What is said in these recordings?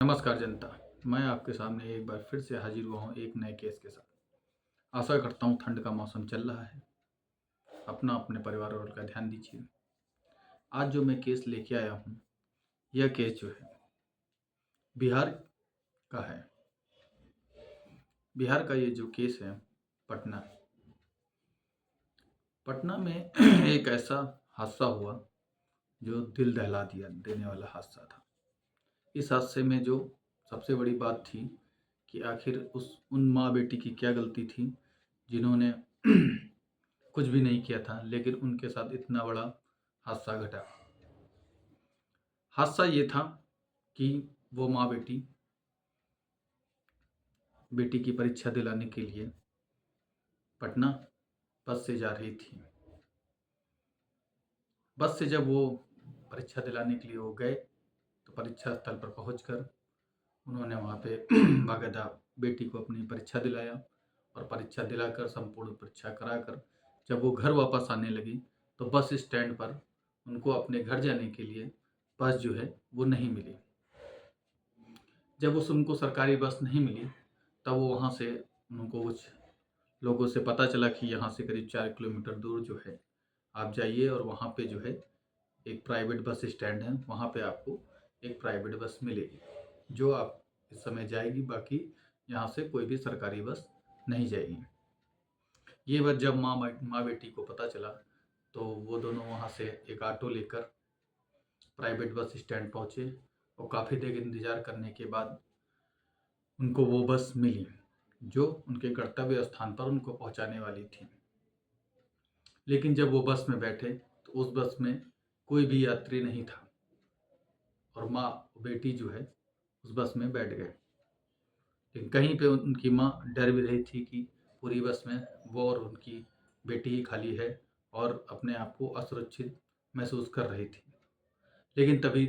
नमस्कार जनता। मैं आपके सामने एक बार फिर से हाजिर हुआ हूँ एक नए केस के साथ। आशा करता हूँ ठंड का मौसम चल रहा है, अपना अपने परिवार वालों का ध्यान दीजिए। आज जो मैं केस लेके आया हूँ, यह केस जो है बिहार का है। बिहार का ये जो केस है पटना पटना में एक ऐसा हादसा हुआ जो दिल दहला दिया देने वाला हादसा था। इस हादसे में जो सबसे बड़ी बात थी कि आखिर उन माँ बेटी की क्या गलती थी जिन्होंने कुछ भी नहीं किया था, लेकिन उनके साथ इतना बड़ा हादसा घटा। हादसा ये था कि वो माँ बेटी की परीक्षा दिलाने के लिए पटना बस से जा रही थी। बस से जब वो परीक्षा दिलाने के लिए वो गए तो परीक्षा स्थल पर पहुंचकर उन्होंने वहाँ पे बाकायदा बेटी को अपनी परीक्षा दिलाया और परीक्षा दिलाकर संपूर्ण परीक्षा कराकर जब वो घर वापस आने लगी तो बस स्टैंड पर उनको अपने घर जाने के लिए बस जो है वो नहीं मिली। जब उनको सरकारी बस नहीं मिली तब वो वहाँ से उनको कुछ लोगों से पता चला कि यहाँ से करीब 4 किलोमीटर दूर जो है आप जाइए और वहाँ पे जो है एक प्राइवेट बस स्टैंड है, वहाँ पे आपको एक प्राइवेट बस मिलेगी जो आप इस समय जाएगी। बाकी यहाँ से कोई भी सरकारी बस नहीं जाएगी। ये बात जब माँ बेटी को पता चला तो वो दोनों वहाँ से एक ऑटो लेकर प्राइवेट बस स्टैंड पहुँचे और काफ़ी देर इंतज़ार करने के बाद उनको वो बस मिली जो उनके गंतव्य स्थान पर उनको पहुँचाने वाली थी। लेकिन जब वो बस में बैठे तो उस बस में कोई भी यात्री नहीं था और माँ बेटी जो है उस बस में बैठ गए। लेकिन कहीं पे उनकी माँ डर भी रही थी कि पूरी बस में वो और उनकी बेटी ही खाली है और अपने आप को असुरक्षित महसूस कर रही थी। लेकिन तभी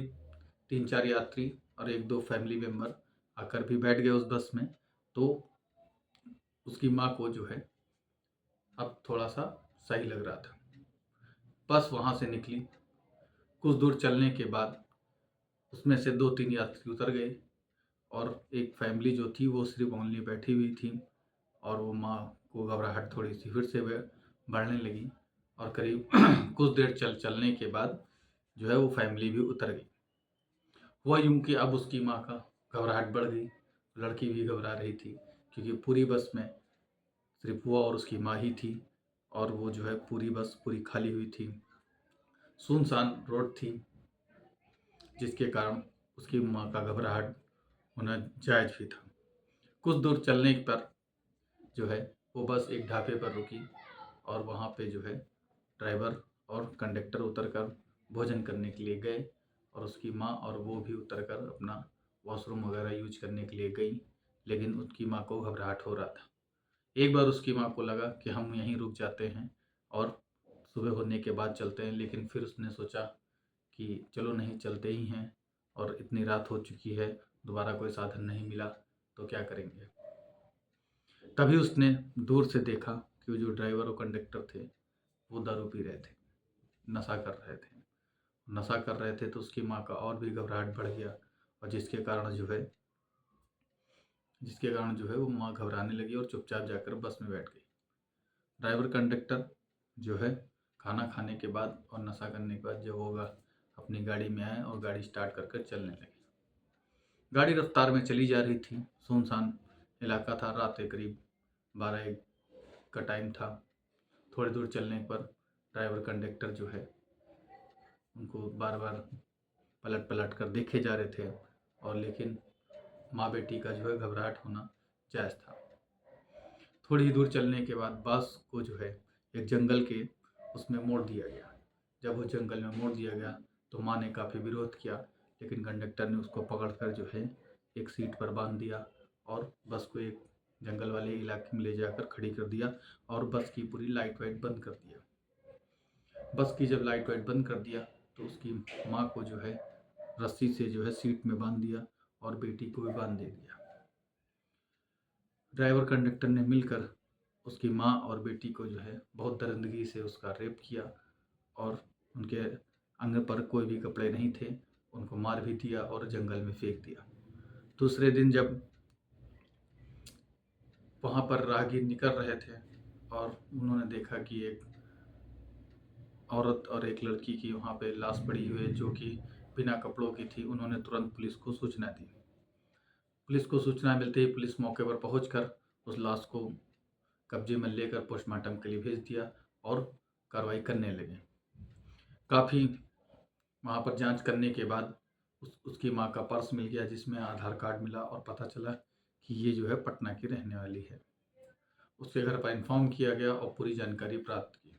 3-4 यात्री और 1-2 फैमिली मेम्बर आकर भी बैठ गए उस बस में। तो उसकी माँ को जो है अब थोड़ा सा सही लग रहा था। बस वहाँ से निकली, कुछ दूर चलने के बाद उसमें से 2-3 यात्री उतर गए और एक फैमिली जो थी वो सिर्फ ओनली बैठी हुई थी और वो माँ को घबराहट थोड़ी सी फिर से बढ़ने लगी और करीब कुछ देर चलने के बाद जो है वो फैमिली भी उतर गई। हुआ यूँ कि अब उसकी माँ का घबराहट बढ़ गई, लड़की भी घबरा रही थी क्योंकि पूरी बस में सिर्फ वो और उसकी माँ ही थी और वो जो है पूरी बस पूरी खाली हुई थी, सुनसान रोड थी, जिसके कारण उसकी माँ का घबराहट होना जायज़ भी था। कुछ दूर चलने पर जो है वो बस एक ढाबे पर रुकी और वहाँ पे जो है ड्राइवर और कंडक्टर उतरकर भोजन करने के लिए गए और उसकी माँ और वो भी उतरकर अपना वॉशरूम वगैरह यूज करने के लिए गई। लेकिन उसकी माँ को घबराहट हो रहा था। एक बार उसकी माँ को लगा कि हम यहीं रुक जाते हैं और सुबह होने के बाद चलते हैं, लेकिन फिर उसने सोचा कि चलो नहीं चलते ही हैं और इतनी रात हो चुकी है, दोबारा कोई साधन नहीं मिला तो क्या करेंगे। तभी उसने दूर से देखा कि वो जो ड्राइवर और कंडक्टर थे वो दारू पी रहे थे, नशा कर रहे थे। नशा कर रहे थे तो उसकी माँ का और भी घबराहट बढ़ गया और जिसके कारण जो है वो माँ घबराने लगी और चुपचाप जाकर बस में बैठ गई। ड्राइवर कंडक्टर जो है खाना खाने के बाद और नशा करने के बाद जब होगा अपनी गाड़ी में आए और गाड़ी स्टार्ट कर चलने लगे। गाड़ी रफ्तार में चली जा रही थी, सुनसान इलाका था, रात के करीब 12-1 का टाइम था। थोड़ी दूर चलने पर ड्राइवर कंडक्टर जो है उनको बार बार पलट पलट कर देखे जा रहे थे और लेकिन माँ बेटी का जो है घबराहट होना जायज़ था। थोड़ी दूर चलने के बाद बस को जो है एक जंगल के उसमें मोड़ दिया गया। जब वो जंगल में मोड़ दिया गया तो माँ ने काफ़ी विरोध किया, लेकिन कंडक्टर ने उसको पकड़कर जो है एक सीट पर बांध दिया और बस को एक जंगल वाले इलाके में ले जाकर खड़ी कर दिया और बस की पूरी लाइट वाइट बंद कर दिया। बस की जब लाइट वाइट बंद कर दिया तो उसकी माँ को जो है रस्सी से जो है सीट में बांध दिया और बेटी को भी बांध दे दिया। ड्राइवर कंडक्टर ने मिलकर उसकी माँ और बेटी को जो है बहुत दरिंदगी से उसका रेप किया और उनके अंग पर कोई भी कपड़े नहीं थे, उनको मार भी दिया और जंगल में फेंक दिया। दूसरे दिन जब वहाँ पर राहगीर निकल रहे थे और उन्होंने देखा कि एक औरत और एक लड़की की वहाँ पे लाश पड़ी हुई है जो कि बिना कपड़ों की थी। उन्होंने तुरंत पुलिस को सूचना दी। पुलिस को सूचना मिलते ही पुलिस मौके पर पहुंचकर उस लाश को कब्जे में लेकर पोस्टमार्टम के लिए भेज दिया और कार्रवाई करने लगे। काफ़ी वहाँ पर जांच करने के बाद उसकी माँ का पर्स मिल गया जिसमें आधार कार्ड मिला और पता चला कि ये जो है पटना की रहने वाली है। उसके घर पर इन्फॉर्म किया गया और पूरी जानकारी प्राप्त की।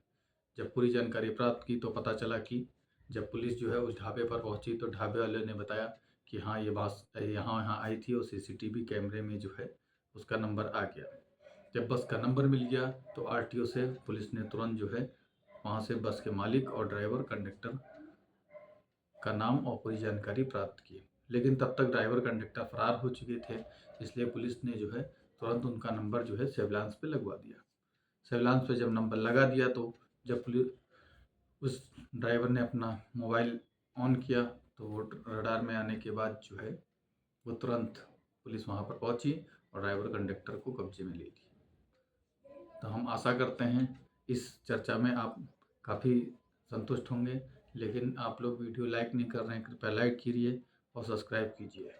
जब पूरी जानकारी प्राप्त की तो पता चला कि जब पुलिस जो है उस ढाबे पर पहुंची तो ढाबे वाले ने बताया कि हाँ ये बस यहाँ आई थी और सीसीटीवी कैमरे में जो है उसका नंबर आ गया। जब बस का नंबर मिल गया तो आरटीओ से पुलिस ने तुरंत जो है वहाँ से बस के मालिक और ड्राइवर कंडक्टर का नाम और पूरी जानकारी प्राप्त की। लेकिन तब तक ड्राइवर कंडक्टर फरार हो चुके थे, इसलिए पुलिस ने जो है तुरंत उनका नंबर जो है सर्विलांस पे लगवा दिया। सर्विलांस पे जब नंबर लगा दिया तो जब पुलिस उस ड्राइवर ने अपना मोबाइल ऑन किया तो वो रडार में आने के बाद जो है वो तुरंत पुलिस वहाँ पर पहुँची और ड्राइवर कंडक्टर को कब्जे में ले ली। तो हम आशा करते हैं इस चर्चा में आप काफ़ी संतुष्ट होंगे, लेकिन आप लोग वीडियो लाइक नहीं कर रहे हैं, कृपया लाइक कीजिए और सब्सक्राइब कीजिए।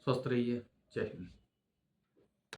स्वस्थ रहिए। जय हिंद।